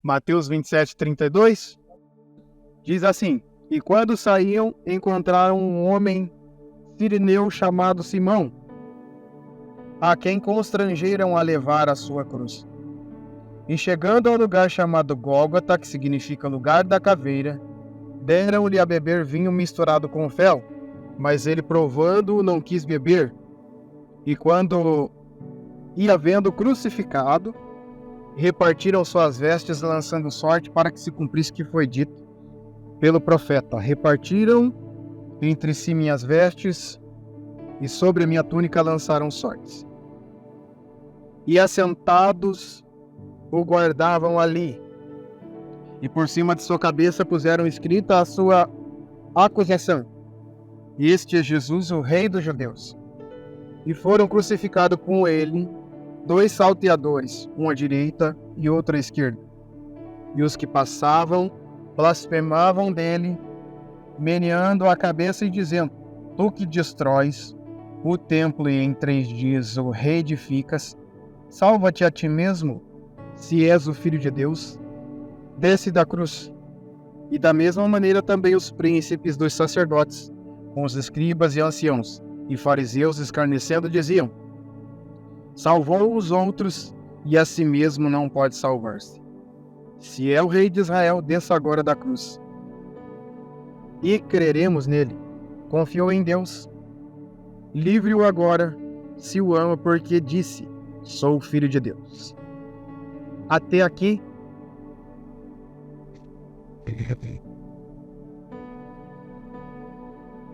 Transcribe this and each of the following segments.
Mateus 27:32, diz assim: E quando saíam, encontraram um homem sirineu chamado Simão, a quem constrangeram a levar a sua cruz. E chegando ao lugar chamado Gólgota, que significa lugar da caveira, deram-lhe a beber vinho misturado com fel, mas ele, provando-o, não quis beber. E quando ia vendo crucificado, repartiram suas vestes, lançando sorte para que se cumprisse o que foi dito pelo profeta: repartiram entre si minhas vestes, e sobre a minha túnica lançaram sortes. E assentados o guardavam ali, e por cima de sua cabeça puseram escrita a sua acusação: Este é Jesus, o Rei dos Judeus. E foram crucificados com ele 2 salteadores, um à direita e outro à esquerda. E os que passavam blasfemavam dele, meneando a cabeça e dizendo: Tu que destróis o templo e em 3 dias o reedificas, salva-te a ti mesmo, se és o Filho de Deus. Desce da cruz. E da mesma maneira também os príncipes dos sacerdotes, com os escribas e anciãos e fariseus, escarnecendo, diziam: Salvou os outros, e a si mesmo não pode salvar-se. Se é o Rei de Israel, desça agora da cruz. E creremos nele. Confiou em Deus. Livre-o agora, se o ama, porque disse: Sou o Filho de Deus. Até aqui.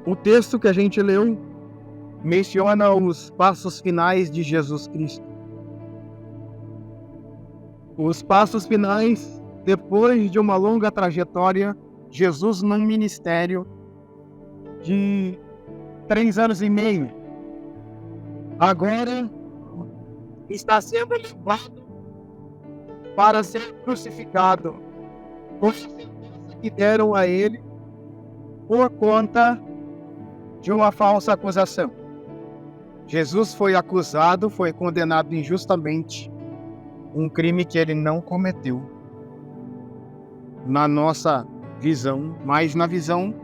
O texto que a gente leu menciona os passos finais de Jesus Cristo. Os passos finais, depois de uma longa trajetória, Jesus num ministério de 3 anos e meio, agora está sendo levado para ser crucificado, por a sentença que deram a ele por conta de uma falsa acusação. Jesus foi acusado, foi condenado injustamente, um crime que ele não cometeu. Na nossa visão, mas na visão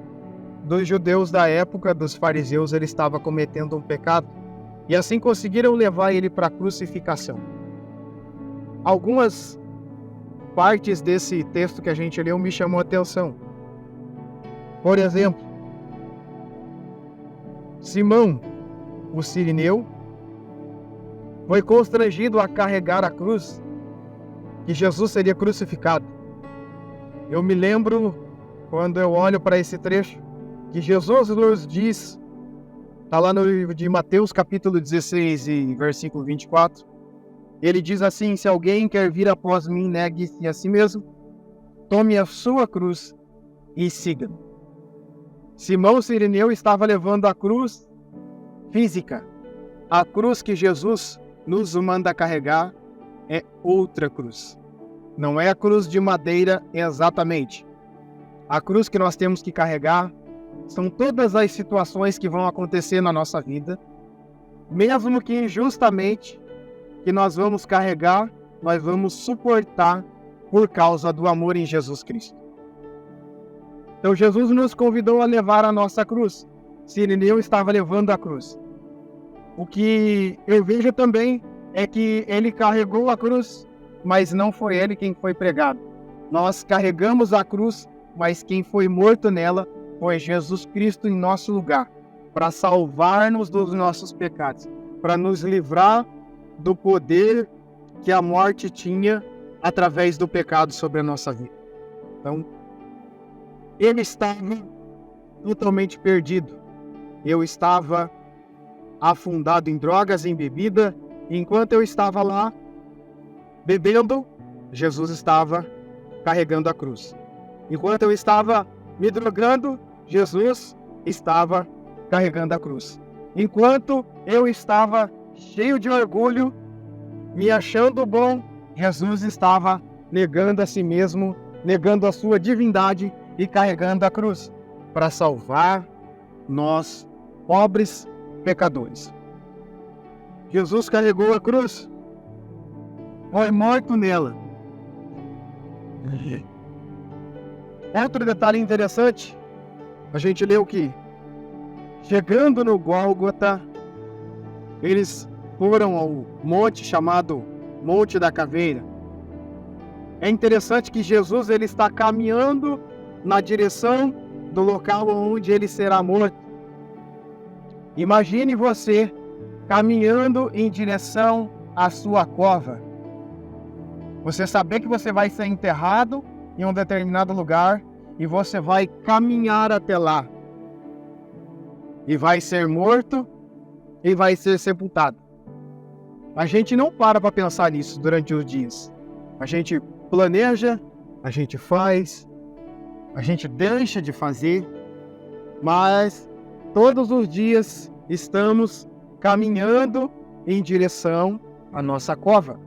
dos judeus da época, dos fariseus, ele estava cometendo um pecado, e assim conseguiram levar ele para a crucificação. Algumas partes desse texto que a gente leu me chamou a atenção. Por exemplo, Simão, o sirineu, foi constrangido a carregar a cruz, que Jesus seria crucificado. Eu me lembro, quando eu olho para esse trecho, que Jesus nos diz, está lá no livro de Mateus, capítulo 16 e versículo 24, ele diz assim: Se alguém quer vir após mim, negue-se a si mesmo, tome a sua cruz e siga-me. Simão sirineu estava levando a cruz física. A cruz que Jesus nos manda carregar é outra cruz. Não é a cruz de madeira exatamente. A cruz que nós temos que carregar são todas as situações que vão acontecer na nossa vida, mesmo que injustamente, que nós vamos carregar, nós vamos suportar por causa do amor em Jesus Cristo. Então Jesus nos convidou a levar a nossa cruz. Sirineu estava levando a cruz. O que eu vejo também é que ele carregou a cruz, mas não foi ele quem foi pregado. Nós carregamos a cruz, mas quem foi morto nela foi Jesus Cristo em nosso lugar, para salvar-nos dos nossos pecados, para nos livrar do poder que a morte tinha através do pecado sobre a nossa vida. Então, ele estava totalmente perdido. Eu estava afundado em drogas, em bebida. Enquanto eu estava lá bebendo, Jesus estava carregando a cruz. Enquanto eu estava me drogando, Jesus estava carregando a cruz. Enquanto eu estava cheio de orgulho, me achando bom, Jesus estava negando a si mesmo, negando a sua divindade e carregando a cruz para salvar nós, pobres pecadores. Jesus carregou a cruz, foi morto nela, Outro detalhe interessante, a gente leu que, chegando no Gólgota, eles foram ao monte chamado Monte da Caveira. É interessante que Jesus ele está caminhando na direção do local onde ele será morto. Imagine você caminhando em direção à sua cova. Você saber que você vai ser enterrado em um determinado lugar e você vai caminhar até lá. E vai ser morto e vai ser sepultado. A gente não para pensar nisso durante os dias. A gente planeja, a gente faz, a gente deixa de fazer, mas todos os dias estamos caminhando em direção à nossa cova.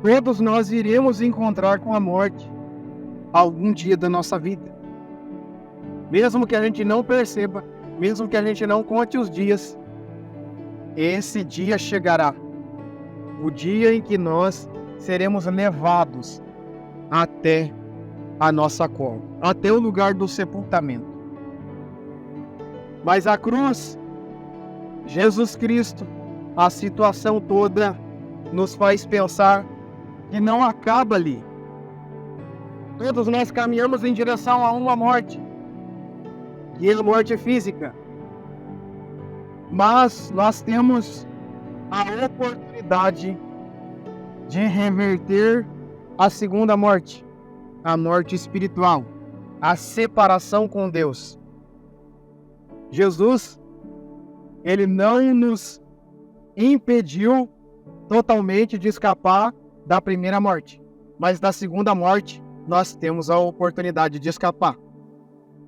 Todos nós iremos encontrar com a morte algum dia da nossa vida. Mesmo que a gente não perceba, mesmo que a gente não conte os dias, esse dia chegará. O dia em que nós seremos levados até a nossa cova, até o lugar do sepultamento. Mas a cruz, Jesus Cristo, a situação toda nos faz pensar que não acaba ali. Todos nós caminhamos em direção a uma morte, que é a morte física. Mas nós temos a oportunidade de reverter a segunda morte, a morte espiritual, a separação com Deus. Jesus, ele não nos impediu totalmente de escapar da primeira morte, mas da segunda morte nós temos a oportunidade de escapar.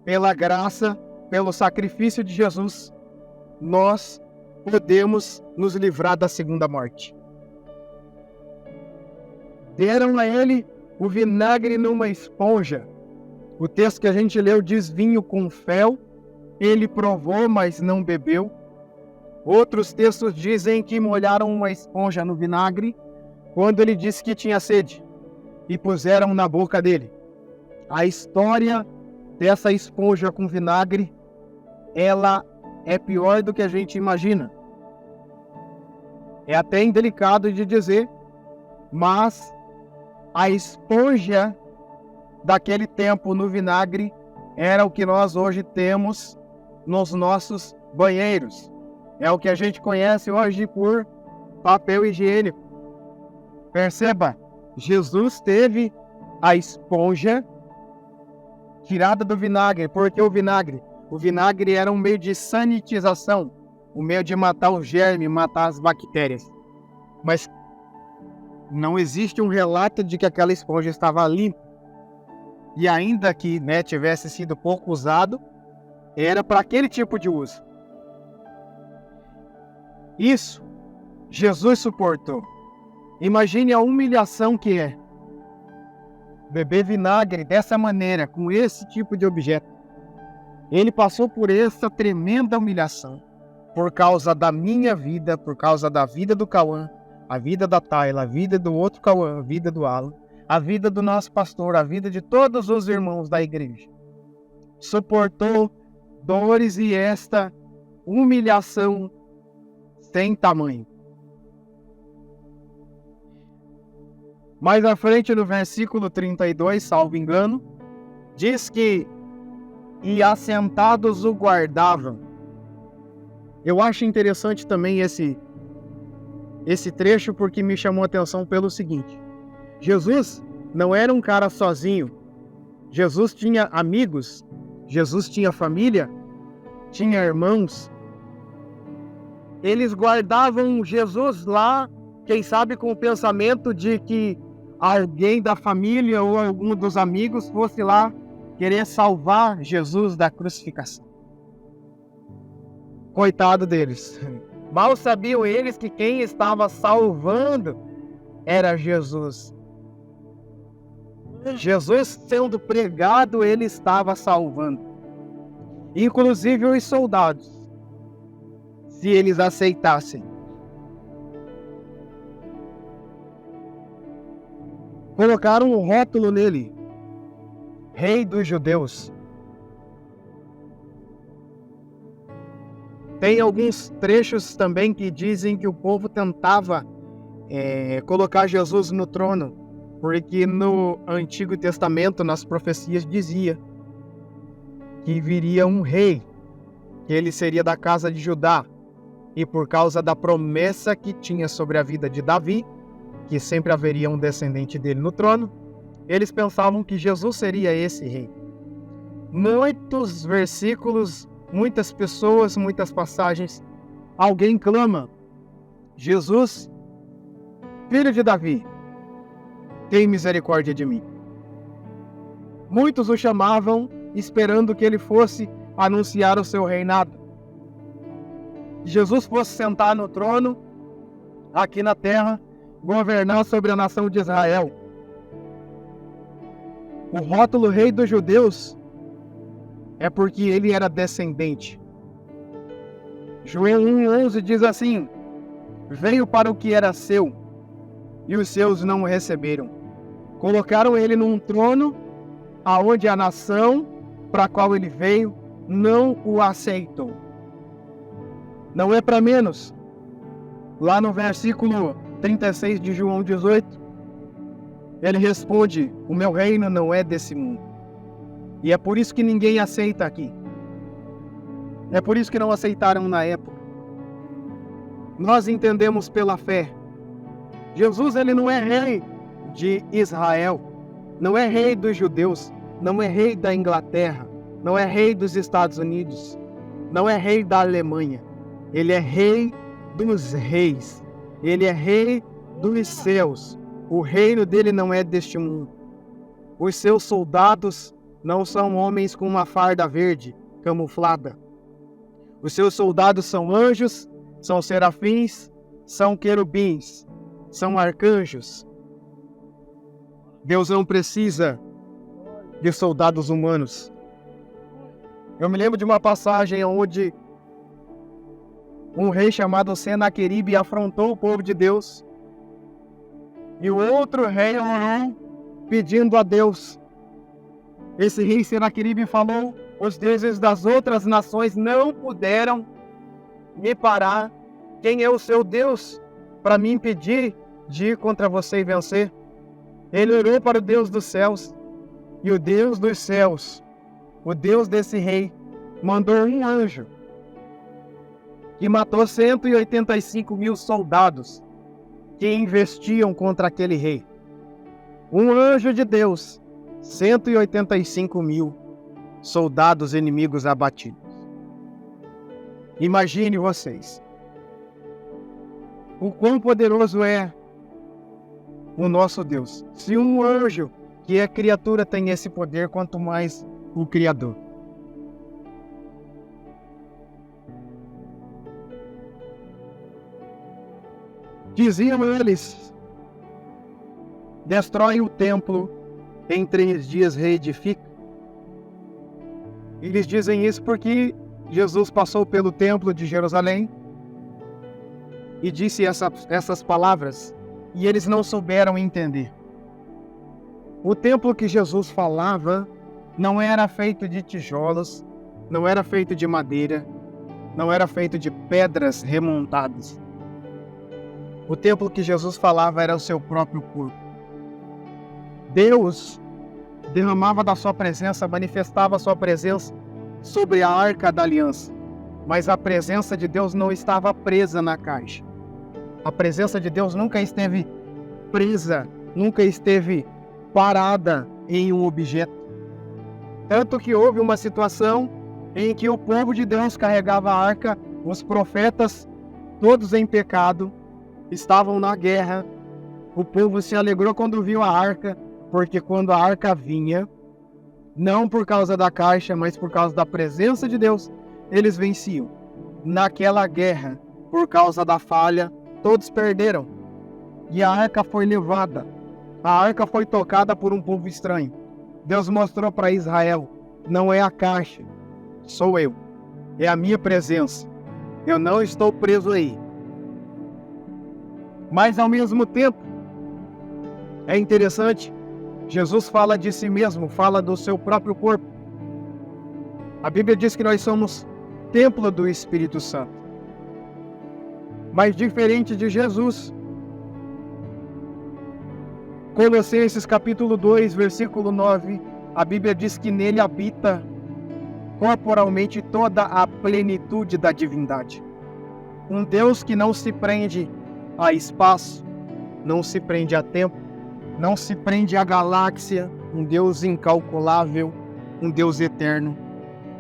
Pela graça, pelo sacrifício de Jesus, nós podemos nos livrar da segunda morte. Deram a ele o vinagre numa esponja. O texto que a gente leu diz vinho com fel. Ele provou, mas não bebeu. Outros textos dizem que molharam uma esponja no vinagre quando ele disse que tinha sede e puseram na boca dele. A história dessa esponja com vinagre, ela é pior do que a gente imagina. É até indelicado de dizer, mas a esponja daquele tempo no vinagre era o que nós hoje temos nos nossos banheiros. É o que a gente conhece hoje por papel higiênico. Perceba, Jesus teve a esponja tirada do vinagre. Por que o vinagre? O vinagre era um meio de sanitização, um meio de matar o germe, matar as bactérias. Mas não existe um relato de que aquela esponja estava limpa. E ainda que tivesse sido pouco usado, era para aquele tipo de uso. Isso Jesus suportou. Imagine a humilhação que é beber vinagre dessa maneira, com esse tipo de objeto. Ele passou por essa tremenda humilhação por causa da minha vida, por causa da vida do Cauã, a vida da Tayla, a vida do outro Cauã, a vida do Alan, a vida do nosso pastor, a vida de todos os irmãos da igreja. Suportou dores e esta humilhação sem tamanho. Mais à frente, no versículo 32, salvo engano, diz que e assentados o guardavam. Eu acho interessante também esse trecho porque me chamou a atenção pelo seguinte: Jesus não era um cara sozinho. Jesus tinha amigos, Jesus tinha família, tinha irmãos. Eles guardavam Jesus lá, quem sabe com o pensamento de que alguém da família ou algum dos amigos fosse lá querer salvar Jesus da crucificação. Coitado deles. Mal sabiam eles que quem estava salvando era Jesus. Jesus sendo pregado, ele estava salvando. Inclusive os soldados, se eles aceitassem. colocaram um rótulo nele: Rei dos Judeus. Tem alguns trechos também que dizem que o povo tentava colocar Jesus no trono, porque no Antigo Testamento, nas profecias, dizia que viria um rei, que ele seria da casa de Judá, e por causa da promessa que tinha sobre a vida de Davi, que sempre haveria um descendente dele no trono, eles pensavam que Jesus seria esse rei. Muitos versículos, muitas pessoas, muitas passagens, alguém clama: Jesus, filho de Davi, tem misericórdia de mim. Muitos o chamavam esperando que ele fosse anunciar o seu reinado. Que Jesus fosse sentar no trono, aqui na terra, governar sobre a nação de Israel. O rótulo Rei dos Judeus é porque ele era descendente. João 1,11 diz assim: veio para o que era seu, e os seus não o receberam. Colocaram ele num trono, aonde a nação para a qual ele veio não o aceitou. Não é para menos. Lá no versículo 36 de João 18, ele responde: o meu reino não é desse mundo. E é por isso que ninguém aceita aqui. É por isso que não aceitaram na época. Nós entendemos pela fé. Jesus, ele não é rei de Israel, não é rei dos judeus, não é rei da Inglaterra, não é rei dos Estados Unidos, não é rei da Alemanha. Ele é rei dos reis. Ele é rei dos céus. O reino dele não é deste mundo. Os seus soldados não são homens com uma farda verde camuflada. Os seus soldados são anjos, são serafins, são querubins, são arcanjos. Deus não precisa de soldados humanos. Eu me lembro de uma passagem onde um rei chamado Senaqueribe afrontou o povo de Deus. E o outro rei orou pedindo a Deus. Esse rei Senaqueribe falou: os deuses das outras nações não puderam me parar. Quem é o seu Deus para me impedir de ir contra você e vencer? Ele orou para o Deus dos céus. E o Deus dos céus, o Deus desse rei, mandou um anjo que matou 185 mil soldados que investiam contra aquele rei. Um anjo de Deus, 185 mil soldados inimigos abatidos. Imagine vocês o quão poderoso é o nosso Deus. Se um anjo, que é criatura, tem esse poder, quanto mais o Criador. Diziam eles: destrói o templo, em 3 dias reedifica. Eles dizem isso porque Jesus passou pelo templo de Jerusalém e disse essas palavras, e eles não souberam entender. O templo que Jesus falava não era feito de tijolos, não era feito de madeira, não era feito de pedras remontadas. O templo que Jesus falava era o seu próprio corpo. Deus derramava da sua presença, manifestava a sua presença sobre a arca da aliança. Mas a presença de Deus não estava presa na caixa. A presença de Deus nunca esteve presa, nunca esteve parada em um objeto. Tanto que houve uma situação em que o povo de Deus carregava a arca, os profetas, todos em pecado, estavam na guerra. O povo se alegrou quando viu a arca, porque quando a arca vinha, não por causa da caixa, mas por causa da presença de Deus, eles venciam. Naquela guerra, por causa da falha, todos perderam. E a arca foi levada. A arca foi tocada por um povo estranho. Deus mostrou para Israel: não é a caixa, sou eu. É a minha presença. Eu não estou preso aí. Mas ao mesmo tempo, É interessante, Jesus fala de si mesmo, fala do seu próprio corpo. A Bíblia diz que nós somos templo do Espírito Santo. Mas diferente de Jesus, Colossenses capítulo 2, versículo 9, a Bíblia diz que nele habita corporalmente toda a plenitude da divindade. Um Deus que não se prende a espaço, não se prende a tempo, não se prende à galáxia, um Deus incalculável, um Deus eterno,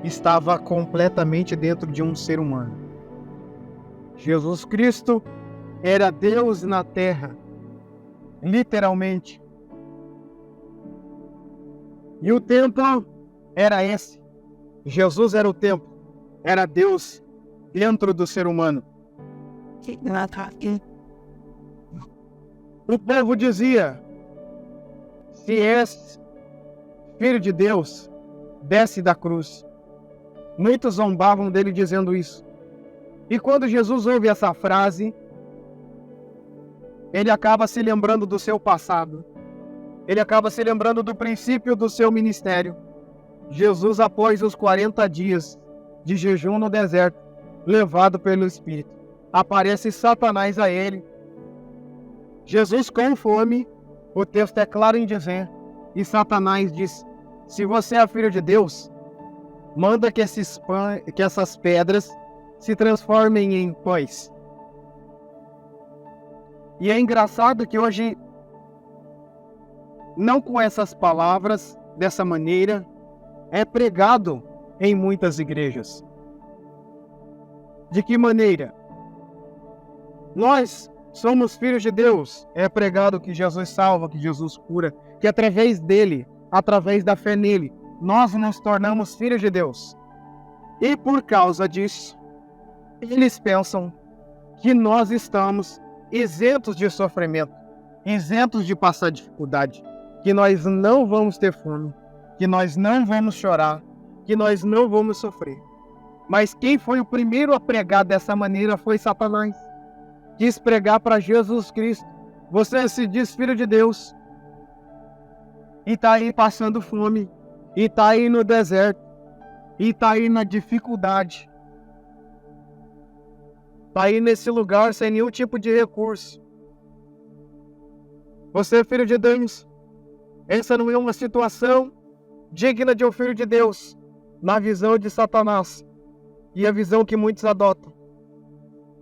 estava completamente dentro de um ser humano. Jesus Cristo era Deus na terra, literalmente. E o templo era esse. Jesus era o templo, era Deus dentro do ser humano. O povo dizia: se és filho de Deus, desce da cruz. Muitos zombavam dele dizendo isso. E quando Jesus ouve essa frase, ele acaba se lembrando do seu passado. Ele acaba se lembrando do princípio do seu ministério. Jesus, após os 40 dias de jejum no deserto, levado pelo Espírito, aparece Satanás a ele. Jesus com fome, o texto é claro em dizer, e Satanás diz: se você é filho de Deus, manda que essas pedras se transformem em pães. E é engraçado que hoje, não com essas palavras, dessa maneira, é pregado em muitas igrejas. De que maneira? Nós somos filhos de Deus. É pregado que Jesus salva, que Jesus cura, que através dele, através da fé nele, nós nos tornamos filhos de Deus. E por causa disso, eles pensam que nós estamos isentos de sofrimento, isentos de passar dificuldade, que nós não vamos ter fome, que nós não vamos chorar, que nós não vamos sofrer. Mas quem foi o primeiro a pregar dessa maneira foi Satanás. Quis pregar para Jesus Cristo: você se diz filho de Deus, e está aí passando fome, e está aí no deserto, e está aí na dificuldade, está aí nesse lugar sem nenhum tipo de recurso. Você é filho de Deus. Essa não é uma situação digna de um filho de Deus, na visão de Satanás, e a visão que muitos adotam.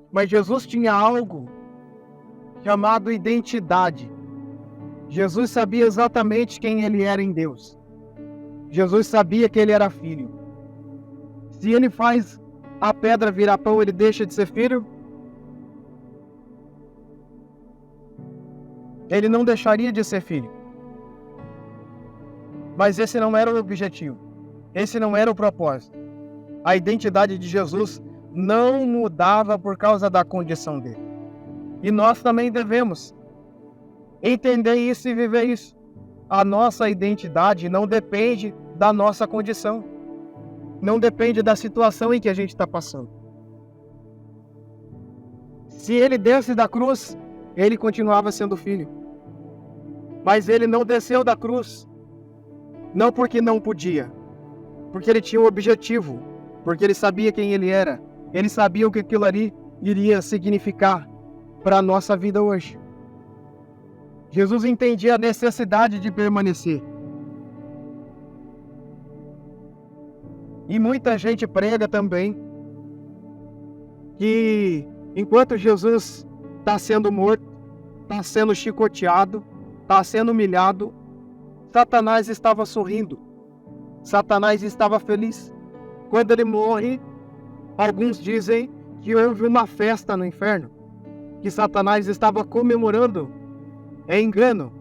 Mas Jesus tinha algo chamado identidade. Jesus sabia exatamente quem ele era em Deus. Jesus sabia que ele era filho. Se ele faz a pedra virar pão, ele deixa de ser filho? Ele não deixaria de ser filho. Mas esse não era o objetivo. Esse não era o propósito. A identidade de Jesus não mudava por causa da condição dele. E nós também devemos entender isso e viver isso. A nossa identidade não depende da nossa condição. Não depende da situação em que a gente está passando. Se ele desce da cruz, ele continuava sendo filho. Mas ele não desceu da cruz, não porque não podia, porque ele tinha um objetivo, porque ele sabia quem ele era. Ele sabia o que aquilo ali iria significar para a nossa vida hoje. Jesus entendia a necessidade de permanecer. E muita gente prega também que enquanto Jesus está sendo morto, está sendo chicoteado, está sendo humilhado, Satanás estava sorrindo. Satanás estava feliz. Quando ele morre, alguns dizem que houve uma festa no inferno, que Satanás estava comemorando. É engano.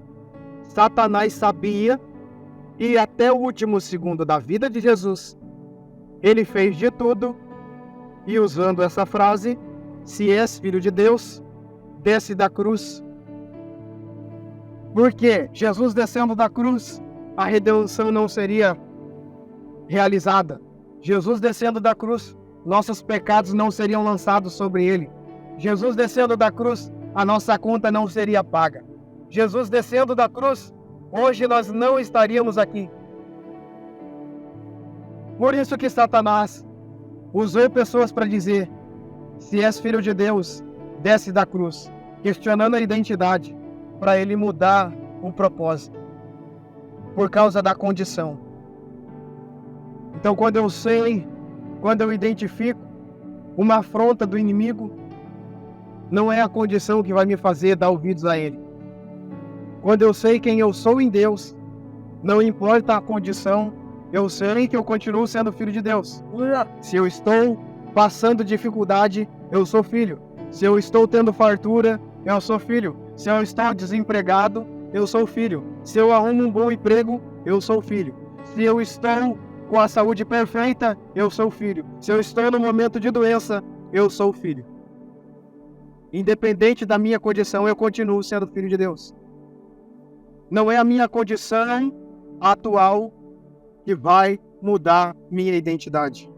Satanás sabia, e até o último segundo da vida de Jesus, ele fez de tudo, e usando essa frase: se és filho de Deus, desce da cruz. Porque Jesus descendo da cruz, a redenção não seria realizada. Jesus descendo da cruz, nossos pecados não seriam lançados sobre ele. Jesus descendo da cruz, a nossa conta não seria paga. Jesus descendo da cruz, hoje nós não estaríamos aqui. Por isso que Satanás usou pessoas para dizer: se és filho de Deus, desce da cruz, questionando a identidade, para ele mudar o propósito, por causa da condição. Então, quando eu sei, quando eu identifico uma afronta do inimigo, não é a condição que vai me fazer dar ouvidos a ele. Quando eu sei quem eu sou em Deus, não importa a condição, eu sei que eu continuo sendo filho de Deus. Se eu estou passando dificuldade, eu sou filho. Se eu estou tendo fartura, eu sou filho. Se eu estou desempregado, eu sou filho. Se eu arrumo um bom emprego, eu sou filho. Se eu estou com a saúde perfeita, eu sou filho. Se eu estou no momento de doença, eu sou filho. Independente da minha condição, eu continuo sendo filho de Deus. Não é a minha condição atual que vai mudar minha identidade.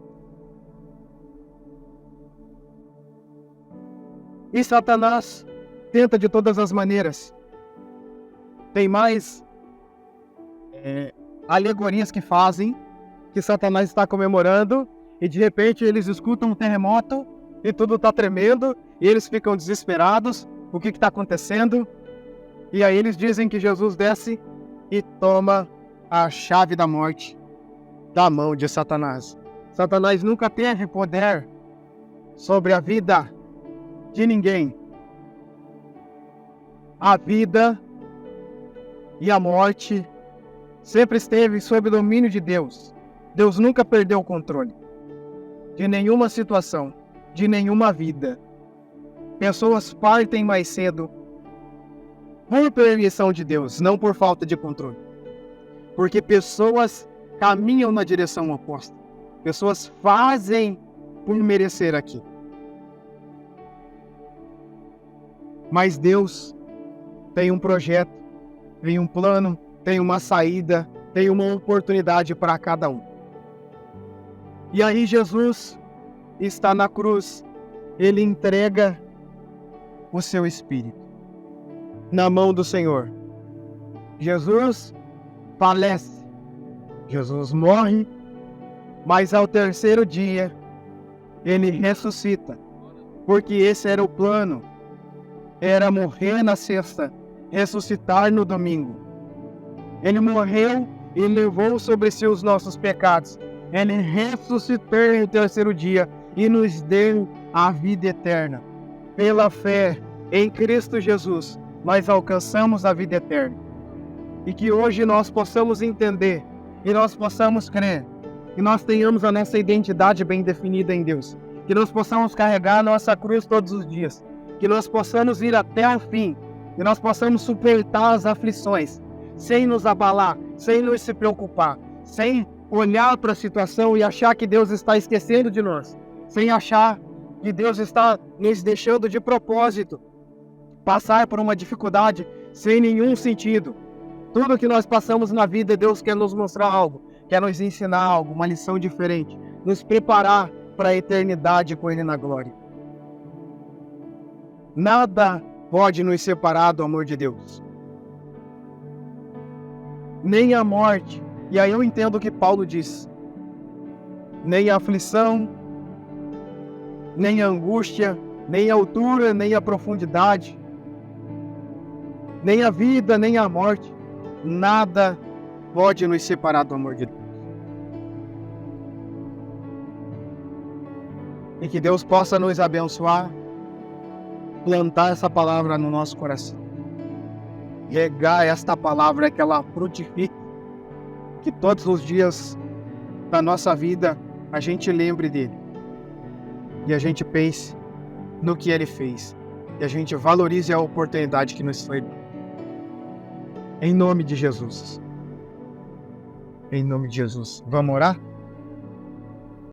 E Satanás tenta de todas as maneiras. Tem mais alegorias que fazem, que Satanás está comemorando, e de repente eles escutam um terremoto, e tudo está tremendo, e eles ficam desesperados, o que está acontecendo? E aí eles dizem que Jesus desce e toma a chave da morte da mão de Satanás. Satanás nunca teve poder sobre a vida de ninguém. A vida e a morte sempre esteve sob o domínio de Deus. Deus nunca perdeu o controle de nenhuma situação, de nenhuma vida. Pessoas partem mais cedo por permissão de Deus, não por falta de controle. Porque pessoas caminham na direção oposta. Pessoas fazem por merecer aqui. Mas Deus tem um projeto, tem um plano, tem uma saída, tem uma oportunidade para cada um. E aí Jesus está na cruz, ele entrega o seu espírito na mão do Senhor. Jesus falece, Jesus morre, mas ao terceiro dia ele ressuscita, porque esse era o plano, era morrer na sexta, ressuscitar no domingo. Ele morreu e levou sobre si os nossos pecados. Ele ressuscitou no terceiro dia e nos deu a vida eterna. Pela fé em Cristo Jesus, nós alcançamos a vida eterna. E que hoje nós possamos entender, e nós possamos crer, que nós tenhamos a nossa identidade bem definida em Deus. Que nós possamos carregar a nossa cruz todos os dias. Que nós possamos ir até o fim. Que nós possamos suportar as aflições, sem nos abalar, sem nos se preocupar, sem olhar para a situação e achar que Deus está esquecendo de nós, sem achar que Deus está nos deixando de propósito, passar por uma dificuldade sem nenhum sentido. Tudo que nós passamos na vida, Deus quer nos mostrar algo, quer nos ensinar algo, uma lição diferente, nos preparar para a eternidade com Ele na glória. Nada pode nos separar do amor de Deus. Nem a morte, e aí eu entendo o que Paulo diz, nem a aflição, nem a angústia, nem a altura, nem a profundidade, nem a vida, nem a morte, nada pode nos separar do amor de Deus. E que Deus possa nos abençoar, plantar essa palavra no nosso coração, regar esta palavra, que ela frutifique, que todos os dias da nossa vida a gente lembre dele e a gente pense no que ele fez e a gente valorize a oportunidade que nos foi dada. Em nome de Jesus. Em nome de Jesus. Vamos orar?